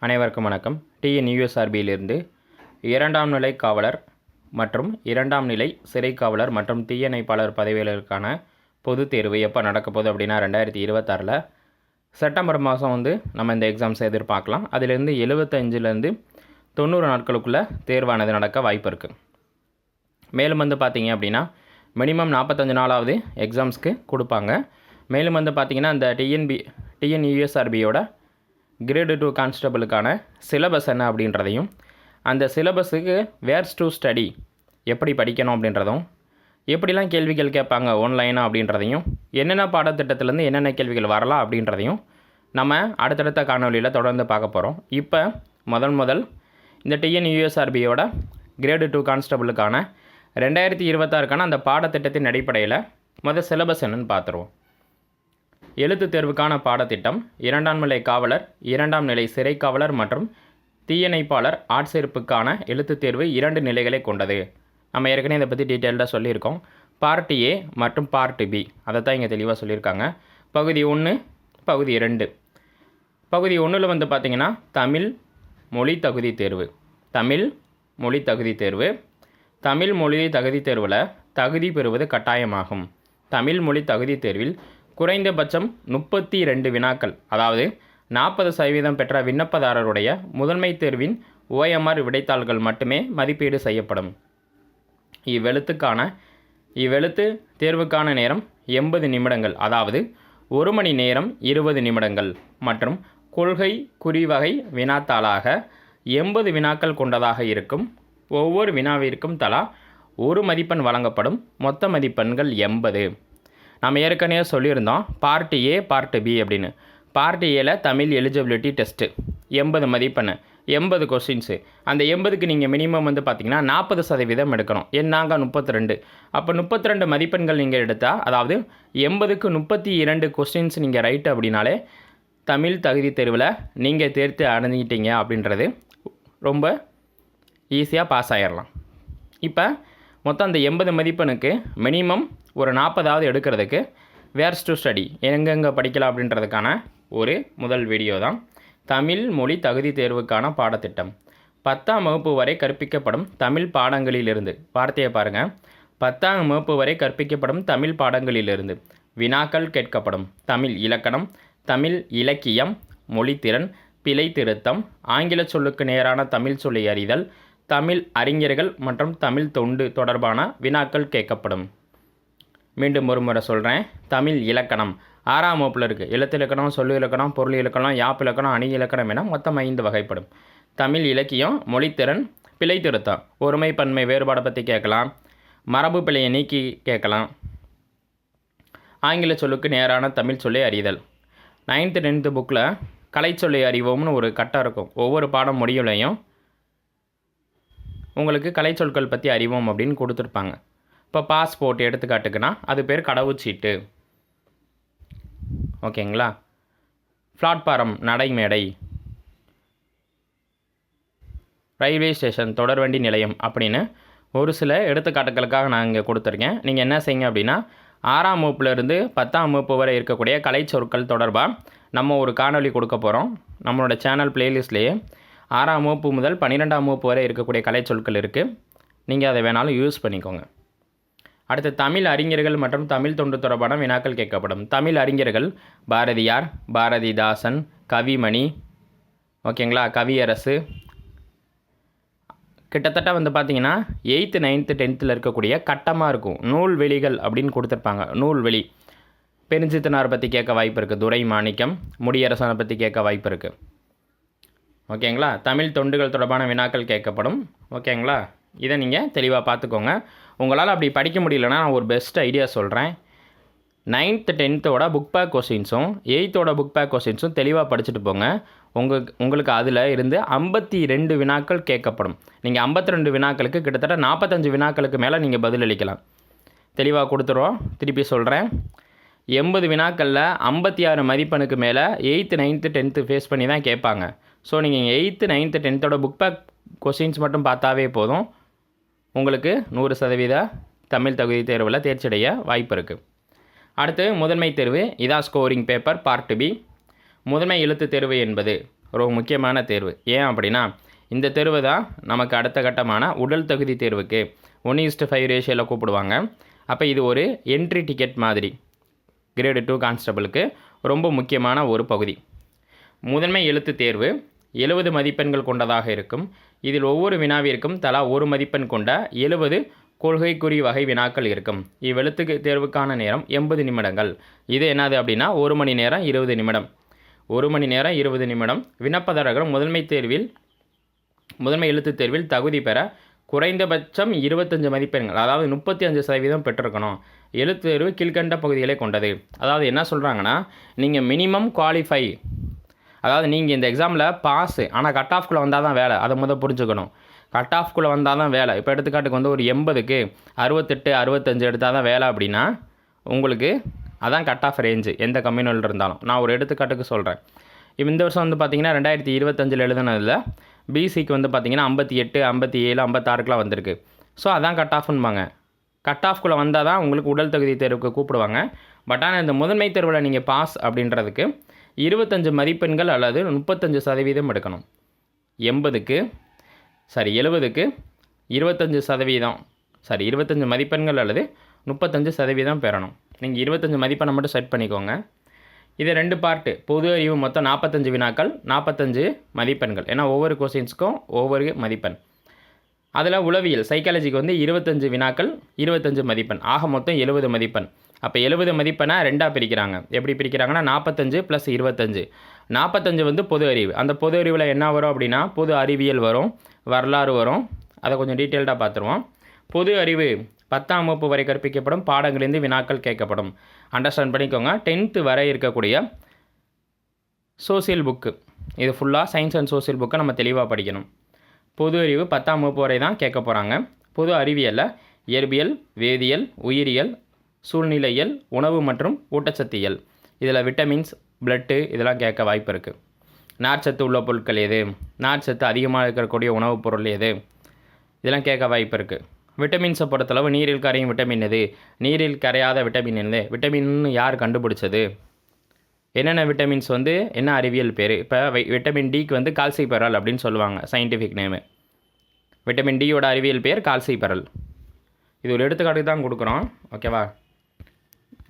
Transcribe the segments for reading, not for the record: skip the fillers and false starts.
அனைவருக்கும் வணக்கம். டிஎன்யூஎஸ்ஆர்பியிலிருந்து இரண்டாம் நிலை காவலர் மற்றும் இரண்டாம் நிலை சிறை காவலர் மற்றும் தீயணைப்பாளர் பதவிகளுக்கான பொதுத் தேர்வு எப்போ நடக்க போகுது அப்படின்னா 2026 செப்டம்பர் மாதம் நம்ம இந்த எக்ஸாம்ஸ் எதிர்பார்க்கலாம். அதிலிருந்து 75லேருந்து 90 நாட்களுக்குள்ளே தேர்வானது நடக்க வாய்ப்பு இருக்குது. மேலும் பார்த்தீங்க அப்படின்னா மினிமம் 45 நாளாவது எக்ஸாம்ஸ்க்கு கொடுப்பாங்க. மேலும் பார்த்தீங்கன்னா இந்த டிஎன்யூஎஸ்ஆர்பியோட கிரேடு 2 கான்ஸ்டபிளுக்கான சிலபஸ் என்ன அப்படின்றதையும், அந்த சிலபஸுக்கு வேர்ஸ் டு ஸ்டடி எப்படி படிக்கணும் அப்படின்றதும், எப்படிலாம் கேள்விகள் கேட்பாங்க ஆன்லைனாக அப்படின்றதையும், என்னென்ன பாடத்திட்டத்திலேருந்து என்னென்ன கேள்விகள் வரலாம் அப்படின்றதையும் நம்ம அடுத்தடுத்த காணொலியில் தொடர்ந்து பார்க்க போகிறோம். இப்போ முதல் இந்த டிஎன்யூஎஸ்ஆர்பியோட கிரேடு 2 கான்ஸ்டபிளுக்கான 2026க்கான அந்த பாடத்திட்டத்தின் அடிப்படையில் சிலபஸ் என்னன்னு பார்த்துருவோம். எழுத்து தேர்வுக்கான பாடத்திட்டம் இரண்டாம் நிலை காவலர், இரண்டாம் நிலை சிறை காவலர் மற்றும் தீயணைப்பாளர் ஆட்சேர்ப்புக்கான எழுத்து தேர்வு 2 நிலைகளை கொண்டது. நம்ம ஏற்கனவே இதை பற்றி டீட்டெயில்டாக சொல்லியிருக்கோம். பார்ட் ஏ மற்றும் பார்ட் பி அதை தான் இங்கே தெளிவாக சொல்லியிருக்காங்க. பகுதி 1, பகுதி 2. பகுதி 1ல் பார்த்திங்கன்னா தமிழ் மொழி தகுதி தேர்வு. தமிழ் மொழி தகுதி தேர்வு. தமிழ் மொழி தகுதி தேர்வில் தகுதி பெறுவது கட்டாயமாகும். தமிழ் மொழி தகுதி தேர்வில் குறைந்தபட்சம் 32 வினாக்கள், அதாவது 40% பெற்ற விண்ணப்பதாரருடைய முதன்மை தேர்வின் OMR விடைத்தாள்கள் மட்டுமே மதிப்பீடு செய்யப்படும். இவ்வெழுத்து தேர்வுக்கான நேரம் 80 நிமிடங்கள், அதாவது 1 மணி நேரம் 20 நிமிடங்கள் மற்றும் கொள்கை குறிவகை வினாத்தாளாக 80 வினாக்கள் கொண்டதாக இருக்கும். ஒவ்வொரு வினாவிற்கும் தலா 1 மதிப்பெண் வழங்கப்படும். மொத்த மதிப்பெண்கள் 80. நம்ம ஏற்கனவே சொல்லியிருந்தோம் பார்ட் ஏ பார்ட் பி அப்படின்னு. பார்ட் ஏல தமிழ் எலிஜிபிலிட்டி டெஸ்ட்டு 80 மதிப்பெண், 80 கொஸ்டின்ஸு. அந்த 80க்கு நீங்கள் மினிமம் பார்த்திங்கன்னா 40% எடுக்கணும். என்னாங்க 32. அப்போ 32 மதிப்பெண்கள் நீங்கள் எடுத்தால், அதாவது 80க்கு 32 கொஸ்டின்ஸ் நீங்கள் ரைட்டு அப்படின்னாலே தமிழ் தகுதி தேர்வில் நீங்கள் தேர்த்து அடைஞ்சிக்கிட்டீங்க அப்படின்றது ரொம்ப ஈஸியாக பாஸ் ஆகிடலாம். இப்போ மொத்தம் அந்த 80 மதிப்பெண்ணுக்கு மினிமம் ஒரு 40வது எடுக்கிறதுக்கு வேர்ஸ் டு ஸ்டடி எங்கெங்கே படிக்கலாம் அப்படின்றதுக்கான ஒரு முதல் வீடியோ தான் தமிழ் மொழி தகுதி தேர்வுக்கான பாடத்திட்டம். 10ஆம் வகுப்பு வரை கற்பிக்கப்படும் தமிழ் பாடங்களிலிருந்து, வார்த்தையை பாருங்கள், 10ஆம் வகுப்பு வரை கற்பிக்கப்படும் தமிழ் பாடங்களிலிருந்து வினாக்கள் கேட்கப்படும். தமிழ் இலக்கணம், தமிழ் இலக்கியம், மொழித்திறன், பிழை திருத்தம், ஆங்கில சொல்லுக்கு நேரான தமிழ் சொல்லி அறிதல், தமிழ் அறிஞர்கள் மற்றும் தமிழ் தொண்டு தொடர்பான வினாக்கள் கேட்கப்படும். மீண்டும் ஒரு முறை சொல்கிறேன். தமிழ் இலக்கணம் 6ஆம் வகுப்பில் இருக்குது. எழுத்து இலக்கணம், சொல்லு இலக்கணம், பொருள் இலக்கணம், யாப்பு இலக்கணம், அணி இலக்கணம் என மொத்தம் 5 வகைப்படும். தமிழ் இலக்கியம், மொழித்திறன், பிழை திருத்தம், ஒருமை பன்மை வேறுபாடை பற்றி கேட்கலாம், மரபு பிழையை நீக்கி கேட்கலாம், ஆங்கில சொல்லுக்கு நேரான தமிழ் சொல்லி அறிதல். 9th 10th புக்கில் கலை சொல்லி அறிவோம்னு ஒரு கட்டம் இருக்கும். ஒவ்வொரு பாடம் முடிவுலையும் உங்களுக்கு கலை சொற்கள் பற்றி அறிவோம் அப்படின்னு கொடுத்துருப்பாங்க. இப்போ பாஸ்போர்ட் எடுத்துக்காட்டுக்குன்னா அது பேர் கடவுச்சீட்டு, ஓகேங்களா. பிளாட்பாரம் நடைமேடை, ரயில்வே ஸ்டேஷன் தொடர்வண்டி நிலையம் அப்படின்னு ஒரு சில எடுத்துக்காட்டுகளுக்காக நான் இங்கே கொடுத்துருக்கேன். நீங்கள் என்ன செய்யுங்க அப்படின்னா 6ஆம் வகுப்புலேருந்து 10ஆம் வகுப்பு வரை இருக்கக்கூடிய கலை சொற்கள் தொடர்பாக நம்ம ஒரு காணொலி கொடுக்க போகிறோம். நம்மளோட சேனல் பிளேலிஸ்ட்லேயே 6ஆம் வகுப்பு முதல் 12ஆம் வகுப்பு வரை இருக்கக்கூடிய கலை சொற்கள் இருக்குது. நீங்கள் அதை வேணாலும் யூஸ் பண்ணிக்கோங்க. அடுத்து தமிழ் அறிஞர்கள் மற்றும் தமிழ் தொண்டு தொடர்பான வினாக்கள் கேட்கப்படும். தமிழ் அறிஞர்கள் பாரதியார், பாரதிதாசன், கவிமணி, ஓகேங்களா, கவியரசு. கிட்டத்தட்ட பார்த்திங்கன்னா 8th 9th 10th இருக்கக்கூடிய கட்டமாக இருக்கும். நூல்வெளிகள் அப்படின்னு கொடுத்துருப்பாங்க. நூல்வெளி பெருஞ்சித்தனார் பற்றி கேட்க வாய்ப்பு இருக்குது. துரை மாணிக்கம், முடியரசனை பற்றி கேட்க வாய்ப்பு இருக்குது. ஓகேங்களா. தமிழ் தொண்டுகள் தொடர்பான வினாக்கள் கேட்கப்படும். ஓகேங்களா. இதை நீங்கள் தெளிவாக பார்த்துக்கோங்க. உங்களால் அப்படி படிக்க முடியலன்னா நான் ஒரு பெஸ்ட் ஐடியா சொல்கிறேன். 9th 10th புக் பேக் கொஸ்டின்ஸும் 8th புக் பேக் கொஸ்டின்ஸும் தெளிவாக படிச்சுட்டு போங்க. உங்களுக்கு அதில் இருந்து 52 வினாக்கள் கேட்கப்படும். நீங்கள் 52 வினாக்களுக்கு கிட்டத்தட்ட 45 வினாக்களுக்கு மேலே நீங்கள் பதிலளிக்கலாம். தெளிவாக கொடுத்துருவோம். திருப்பி சொல்கிறேன். 80 வினாக்களில் 56 மதிப்பெண்ணுக்கு மேலே 8th 9th 10th ஃபேஸ் பண்ணி தான் கேட்பாங்க. ஸோ நீங்கள் 8th 9th 10th book back questions மட்டும் பார்த்தாவே போதும், உங்களுக்கு 100% தமிழ் தகுதி தேர்வில் தேர்ச்சியடைய வாய்ப்பு இருக்குது. அடுத்து முதன்மை தேர்வு. இதான் ஸ்கோரிங் பேப்பர் பார்ட் பி. முதன்மை எழுத்து தேர்வு என்பது ஒரு முக்கியமான தேர்வு. ஏன் அப்படின்னா இந்த தேர்வு தான் நமக்கு அடுத்த கட்டமான உடல் தகுதி தேர்வுக்கு 1:5 ரேஷியோவில் கூப்பிடுவாங்க. அப்போ இது ஒரு என்ட்ரி டிக்கெட் மாதிரி கிரேடு 2 கான்ஸ்டபிளுக்கு ரொம்ப முக்கியமான ஒரு பகுதி. முதன்மை எழுத்து தேர்வு 70 மதிப்பெண்கள் கொண்டதாக இருக்கும். இதில் ஒவ்வொரு வினாவிற்கும் தலா 1 மதிப்பெண் கொண்ட 70 கொள்கைக்குறி வகை வினாக்கள் இருக்கும். இவ்வெழுத்து தேர்வுக்கான நேரம் 80 நிமிடங்கள். இது என்னது அப்படின்னா 1 மணி நேரம் 20 நிமிடம். 1 மணி நேரம் 20 நிமிடம். விண்ணப்பதாரர்கள் முதன்மை எழுத்து தேர்வில் தகுதி பெற குறைந்தபட்சம் 25 மதிப்பெண்கள், அதாவது 35% பெற்றிருக்கணும். எழுத்து தேர்வு கீழ்கண்ட பகுதிகளை கொண்டது. அதாவது என்ன சொல்கிறாங்கன்னா, நீங்கள் மினிமம் குவாலிஃபை, அதாவது நீங்கள் இந்த எக்ஸாமில் பாஸு, ஆனால் கட் ஆஃப்குள்ளே வந்தால் தான் வேலை. அதை புரிஞ்சுக்கணும். கட் ஆஃப்குள்ளே வந்தால் தான் வேலை. இப்போ எடுத்துக்காட்டுக்கு வந்து ஒரு 80க்கு 68 65 எடுத்தால் தான் வேலை அப்படின்னா உங்களுக்கு அதான் கட் ஆஃப் ரேஞ்சு எந்த கம்யூனல் இருந்தாலும். நான் ஒரு எடுத்துக்காட்டுக்கு சொல்கிறேன். இந்த வருஷம் வந்து பார்த்திங்கன்னா 2025 எழுதுனதில் பிசிக்கு வந்து பார்த்திங்கன்னா 58 57 56க்குலாம் வந்திருக்கு. ஸோ அதான் கட் ஆஃப்னுபாங்க. கட் ஆஃப்குள்ளே வந்தால் தான் உங்களுக்கு உடல் தகுதி தேர்வுக்கு கூப்பிடுவாங்க. பட் ஆனால் இந்த முதன்மை தேர்வில் நீங்கள் பாஸ் அப்படின்றதுக்கு 25 மதிப்பெண்கள் அல்லது 35% எடுக்கணும். 70க்கு 25 மதிப்பெண்கள் அல்லது 35% பெறணும். நீங்கள் 25 மதிப்பெண்ணை மட்டும் செட் பண்ணிக்கோங்க. இது 2 பார்ட்டு. பொது அறிவு மொத்தம் 45 வினாக்கள், 45 மதிப்பெண்கள். ஏன்னா ஒவ்வொரு கொஸ்டின்ஸுக்கும் ஒவ்வொரு மதிப்பெண். அதில் உளவியல் சைக்காலஜிக்கு வந்து 25 வினாக்கள் 25 மதிப்பெண். ஆக மொத்தம் 70 மதிப்பெண். அப்போ 70 மதிப்பெண்ணை 2ஆக பிரிக்கிறாங்க. எப்படி பிரிக்கிறாங்கன்னா 45 + 25. 45 வந்து பொது அறிவு. அந்த பொது அறிவில் என்ன வரும் அப்படின்னா பொது அறிவியல் வரும், வரலாறு வரும். அதை கொஞ்சம் டீட்டெயில்டாக பார்த்துருவோம். பொது அறிவு 10ஆம் வகுப்பு வரை கற்பிக்கப்படும் பாடங்களிலிருந்து வினாக்கள் கேட்கப்படும். அண்டர்ஸ்டாண்ட் பண்ணிக்கோங்க. 10th வரை இருக்கக்கூடிய சோசியல் புக்கு, இது ஃபுல்லாக சயின்ஸ் அண்ட் சோசியல் புக்கை நம்ம தெளிவாக படிக்கணும். பொது அறிவு 10ஆம் வகுப்பு வரை தான் கேட்க போகிறாங்க. பொது அறிவியலில் இயற்பியல், வேதியியல், உயிரியல், சூழ்நிலையியல், உணவு மற்றும் ஊட்டச்சத்தியல், இதில் விட்டமின்ஸ், பிளட்டு இதெல்லாம் கேட்க வாய்ப்பு இருக்குது. நார்ச்சத்து உள்ள பொருட்கள் எது, நார்ச்சத்து அதிகமாக இருக்கக்கூடிய உணவுப் பொருள் எது, இதெல்லாம் கேட்க வாய்ப்பு இருக்குது. விட்டமின்ஸை பொறுத்தளவு நீரில் கரையும் விட்டமின் எது, நீரில் கரையாத விட்டமின் எது, விட்டமின்னு யார் கண்டுபிடிச்சது, என்னென்ன விட்டமின்ஸ் வந்து என்ன அறிவியல் பேர். இப்போ விட்டமின் டிக்கு வந்து கால்சிபெரால் அப்படின்னு சொல்லுவாங்க சயின்டிஃபிக் நேமு. விட்டமின் டியோட அறிவியல் பேர் கால்சிபெரால். இது ஒரு எடுத்துக்காட்டுக்கு தான் கொடுக்குறோம். ஓகேவா?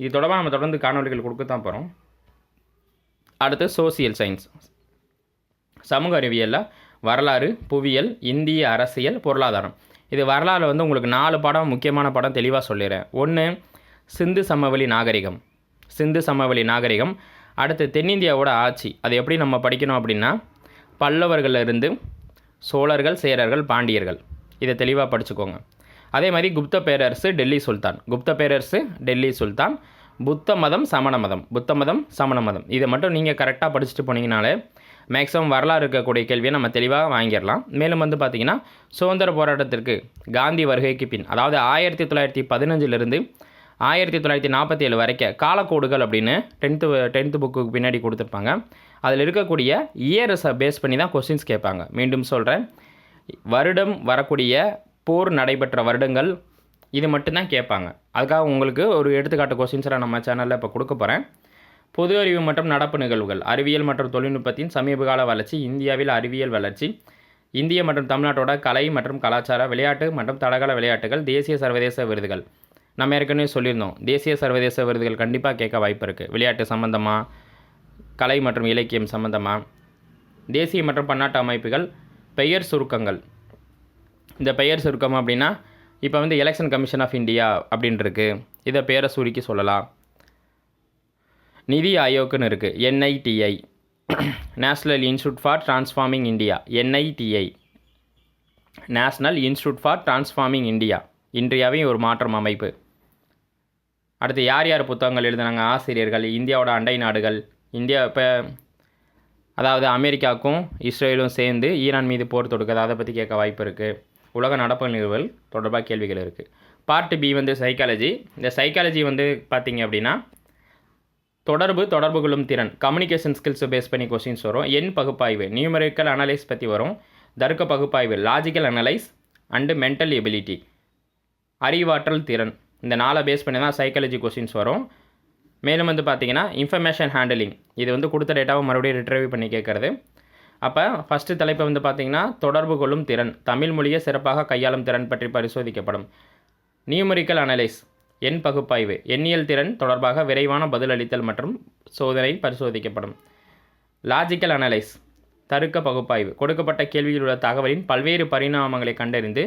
இது தொடர்பாக நம்ம தொடர்ந்து காணொலிகள் கொடுக்க தான் போகிறோம். அடுத்து சோசியல் சயின்ஸ். சமூக அறிவியலில் வரலாறு, புவியியல், இந்திய அரசியல், பொருளாதாரம். இது வரலாறு வந்து உங்களுக்கு 4 பாடம் முக்கியமான பாடம் தெளிவாக சொல்லிடுறேன். 1 சிந்து சமவெளி நாகரிகம். அடுத்து தென்னிந்தியாவோட ஆட்சி. அது எப்படி நம்ம படிக்கணும் அப்படின்னா பல்லவர்களிலிருந்து சோழர்கள், சேரர்கள், பாண்டியர்கள், இதை தெளிவாக படிச்சுக்கோங்க. அதே மாதிரி குப்த பேரரசு, டெல்லி சுல்தான், புத்த மதம், சமண மதம். இதை மட்டும் நீங்கள் கரெக்டாக படிச்சுட்டு போனீங்கனாலே மேக்ஸிமம் வரலாறு இருக்கக்கூடிய கேள்வியை நம்ம தெளிவாக வாங்கிடலாம். மேலும் வந்து பார்த்திங்கன்னா சுதந்திர போராட்டத்திற்கு காந்தி வருகைக்கு பின், அதாவது 1915 1947 வரைக்கும் காலக்கோடுகள் அப்படின்னு 10th புக்கு பின்னாடி கொடுத்துருப்பாங்க. அதில் இருக்கக்கூடிய இயர்ஸை பேஸ் பண்ணி தான் கொஸ்டின்ஸ் கேட்பாங்க. மீண்டும் சொல்கிறேன், வருடம் வரக்கூடிய போர் நடைபெற்ற வருடங்கள் இது மட்டும்தான் கேட்பாங்க. அதுக்காக உங்களுக்கு ஒரு எடுத்துக்காட்டு கொஸ்டின்ஸை நம்ம சேனலில் இப்போ கொடுக்க போகிறேன். பொது அறிவு மற்றும் நடப்பு நிகழ்வுகள். அறிவியல் மற்றும் தொழில்நுட்பத்தின் சமீபகால வளர்ச்சி, இந்தியாவில் அறிவியல் வளர்ச்சி, இந்திய மற்றும் தமிழ்நாட்டோட கலை மற்றும் கலாச்சார, விளையாட்டு மற்றும் தடகள விளையாட்டுகள், தேசிய சர்வதேச விருதுகள். நம்ம ஏற்கனவே சொல்லியிருந்தோம், தேசிய சர்வதேச விருதுகள் கண்டிப்பாக கேட்க வாய்ப்பு இருக்குது. விளையாட்டு சம்மந்தமாக, கலை மற்றும் இலக்கியம் சம்மந்தமாக. தேசிய மற்றும் பன்னாட்டு அமைப்புகள். பெயர் சுருக்கங்கள். இந்த பெயர் சுருக்கம் அப்படின்னா இப்போ வந்து எலெக்ஷன் கமிஷன் ஆஃப் இந்தியா அப்படின்ட்டு இருக்குது, இதை பேரை சுருக்கி சொல்லலாம். நிதி ஆயோக்குன்னு இருக்குது, NITI, national institute for transforming India, NITI, national institute for transforming India, இந்தியாவையும் ஒரு மாற்றம் அமைப்பு. அடுத்து யார் புத்தகங்கள் எழுதுனாங்க, ஆசிரியர்கள், இந்தியாவோட அண்டை நாடுகள், இந்தியா இப்போ அதாவது அமெரிக்காவுக்கும் இஸ்ரேலும் சேர்ந்து ஈரான் மீது போர் தொடுக்குது, அதை பற்றி கேட்க வாய்ப்பு இருக்குது. உலக நடப்பு நிகழ்வுகள் தொடர்பாக கேள்விகள் இருக்குது. பார்ட் பி வந்து சைக்காலஜி. இந்த சைக்காலஜி வந்து பார்த்திங்க அப்படின்னா தொடர்பு கொள்ளும் திறன், கம்யூனிகேஷன் ஸ்கில்ஸை பேஸ் பண்ணி கொஸ்டின்ஸ் வரும். எண் பகுப்பாய்வு, நியூமரிக்கல் அனலைஸ் பற்றி வரும். தர்க்க பகுப்பாய்வு, logical analyse and mental ability, அறிவாற்றல் திறன். இந்த 4 பேஸ் பண்ணி தான் சைக்காலஜி கொஸ்டின்ஸ் வரும். மேலும் வந்து பார்த்திங்கன்னா இன்ஃபர்மேஷன் ஹேண்டலிங், இது வந்து கொடுத்த டேட்டாவை மறுபடியும் ரிட்ரைவ் பண்ணி கேட்குறது. அப்போ ஃபஸ்ட்டு தலைப்பை வந்து பார்த்திங்கன்னா தொடர்பு கொள்ளும் திறன், தமிழ் மொழியை சிறப்பாக கையாளும் திறன் பற்றி பரிசோதிக்கப்படும். நியூமெரிக்கல் அனலைஸ், எண் பகுப்பாய்வு, எண்ணியல் திறன் தொடர்பாக விரைவான பதிலளித்தல் மற்றும் சோதனை பரிசோதிக்கப்படும். லாஜிக்கல் அனலைஸ், தருக்க பகுப்பாய்வு, கொடுக்கப்பட்ட கேள்வியில் உள்ள தகவலின் பல்வேறு பரிணாமங்களை கண்டறிந்து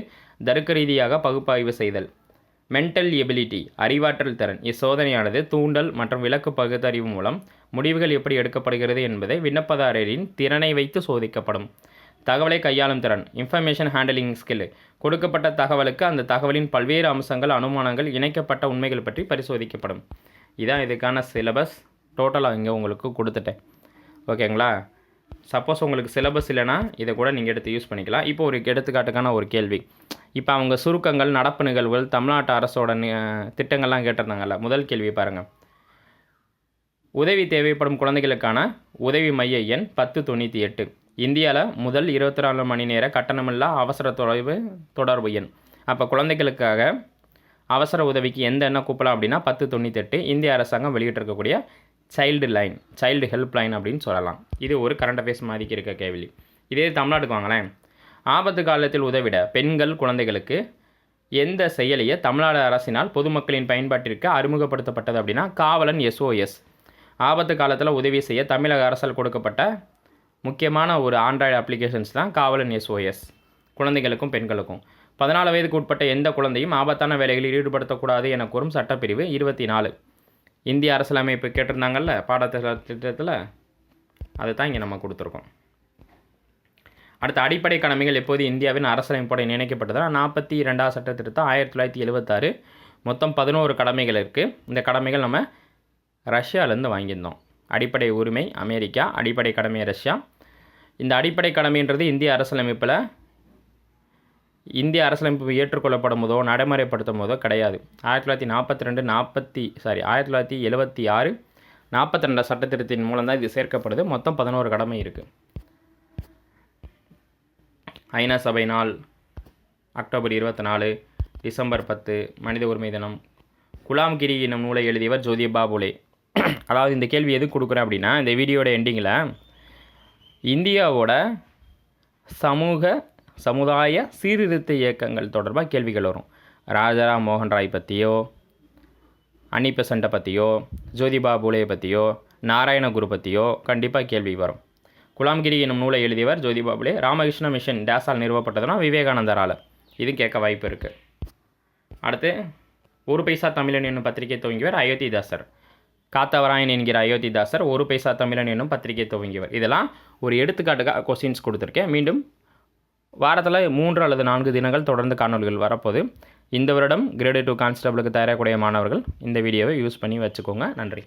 தருக்க ரீதியாக பகுப்பாய்வு செய்தல். மென்டல் எபிலிட்டி, அறிவாற்றல் திறன், இச்சோதனையானது தூண்டல் மற்றும் விளக்கு பகுத்தறிவு மூலம் முடிவுகள் எப்படி எடுக்கப்படுகிறது என்பதை விண்ணப்பதாரரின் திறனை வைத்து சோதிக்கப்படும். தகவலை கையாளும் திறன், இன்ஃபர்மேஷன் ஹேண்டலிங் ஸ்கில், கொடுக்கப்பட்ட தகவலுக்கு அந்த தகவலின் பல்வேறு அம்சங்கள், அனுமானங்கள், இணைக்கப்பட்ட உண்மைகள் பற்றி பரிசோதிக்கப்படும். இதான் இதுக்கான சிலபஸ். டோட்டலாக இங்கே உங்களுக்கு கொடுத்துட்டேன். ஓகேங்களா? சப்போஸ் உங்களுக்கு சிலபஸ் இல்லைனா இதை கூட நீங்கள் எடுத்து யூஸ் பண்ணிக்கலாம். இப்போ ஒரு எடுத்துக்காட்டுக்கான ஒரு கேள்வி. இப்போ அவங்க சுருக்கங்கள், நடப்பு நிகழ்வுகள், தமிழ்நாட்டு அரசோட திட்டங்கள்லாம் கேட்டிருந்தாங்கல்ல. முதல் கேள்வி பாருங்கள். உதவி தேவைப்படும் குழந்தைகளுக்கான உதவி மைய எண் 1098. இந்தியாவில் முதல் 24 மணி நேர கட்டணமில்லா அவசர தொடர்பு எண். அப்போ குழந்தைகளுக்காக அவசர உதவிக்கு எந்த எண்ணை கூப்பிடலாம் அப்படின்னா 1098 இந்திய அரசாங்கம் வெளியிட்டிருக்கக்கூடிய சைல்டு ஹெல்ப் லைன் அப்படின்னு சொல்லலாம். இது ஒரு கரண்ட் அஃபேர்ஸ் மாதிரிக்கு இருக்க கேள்வி. இதே தமிழ்நாட்டுக்கு வாங்களேன். ஆபத்து காலத்தில் உதவிட பெண்கள் குழந்தைகளுக்கு எந்த செயலியை தமிழ்நாடு அரசினால் பொதுமக்களின் பயன்பாட்டிற்கு அறிமுகப்படுத்தப்பட்டது அப்படின்னா காவலன் SOS. ஆபத்து காலத்தில் உதவி செய்ய தமிழக அரசால் கொடுக்கப்பட்ட முக்கியமான ஒரு ஆண்ட்ராய்டு அப்ளிகேஷன்ஸ் தான் காவலன் SOS. குழந்தைகளுக்கும் பெண்களுக்கும் 14 வயதுக்கு உட்பட்ட எந்த குழந்தையும் ஆபத்தான வேலைகளில் ஈடுபடுத்தக்கூடாது என கூறும் சட்டப்பிரிவு 24. இந்திய அரசியலமைப்பு கேட்டிருந்தாங்கல்ல பாடத்திட்டத்தில், அதை தான் இங்கே நம்ம கொடுத்துருக்கோம். அடுத்த அடிப்படை கடமைகள் எப்போது இந்தியாவின் அரசியலமைப்போடு இணைக்கப்பட்டதுன்னா 42வது சட்ட திருத்தம் 1976. மொத்தம் 11 கடமைகள் இருக்குது. இந்த கடமைகள் நம்ம ரஷ்யாவிலேருந்து வாங்கியிருந்தோம். அடிப்படை உரிமை அமெரிக்கா, அடிப்படை கடமை ரஷ்யா. இந்த அடிப்படை கடமைன்றது இந்திய அரசியலமைப்பு ஏற்றுக்கொள்ளப்படும் போதோ நடைமுறைப்படுத்தும் போதோ கிடையாது. 1976 42 சட்டத்திருத்தின் மூலம் தான் இது சேர்க்கப்படுது. மொத்தம் 11 கடமை இருக்குது. ஐநா சபை நாள் அக்டோபர் 24, டிசம்பர் 10 மனித உரிமை தினம். குலாம்கிரி என்னும் நூலை எழுதியவர் ஜோதிபா பூலே. அதாவது இந்த கேள்வி எது கொடுக்குறேன் அப்படின்னா, இந்த வீடியோட எண்டிங்கில் இந்தியாவோட சமுதாய சீர்திருத்த இயக்கங்கள் தொடர்பாக கேள்விகள் வரும். ராஜாராம் மோகன் ராய் பற்றியோ, அன்னி பெசண்ட்டை பற்றியோ, ஜோதிபா பூலே பற்றியோ, நாராயணகுரு பற்றியோ கண்டிப்பாக கேள்வி வரும். குலாம்கிரி என்னும் நூலை எழுதியவர் ஜோதிபா பூலே. ராமகிருஷ்ண மிஷன் டேஸால் நிறுவப்பட்டதுன்னா விவேகானந்தரால். இது கேட்க வாய்ப்பு இருக்குது. அடுத்து ஒரு பைசா தமிழன் என்னும் பத்திரிகை துவங்கியவர் அயோத்திதாசர். காத்தவராயன் என்கிற அயோத்திதாசர் ஒரு பைசா தமிழன் என்னும் பத்திரிகை துவங்கியவர். இதெல்லாம் ஒரு எடுத்துக்காட்டுக்காக கொஸ்டின்ஸ் கொடுத்துருக்கேன். மீண்டும் வாரத்தில் 3 அல்லது 4 தினங்கள் தொடர்ந்து காணொலிகள் வரப்போது. இந்த வருடம் கிரேட் 2 கான்ஸ்டபிளுக்கு தயாராகக்கூடிய மாணவர்கள் இந்த வீடியோவை யூஸ் பண்ணி வச்சுக்கோங்க. நன்றி.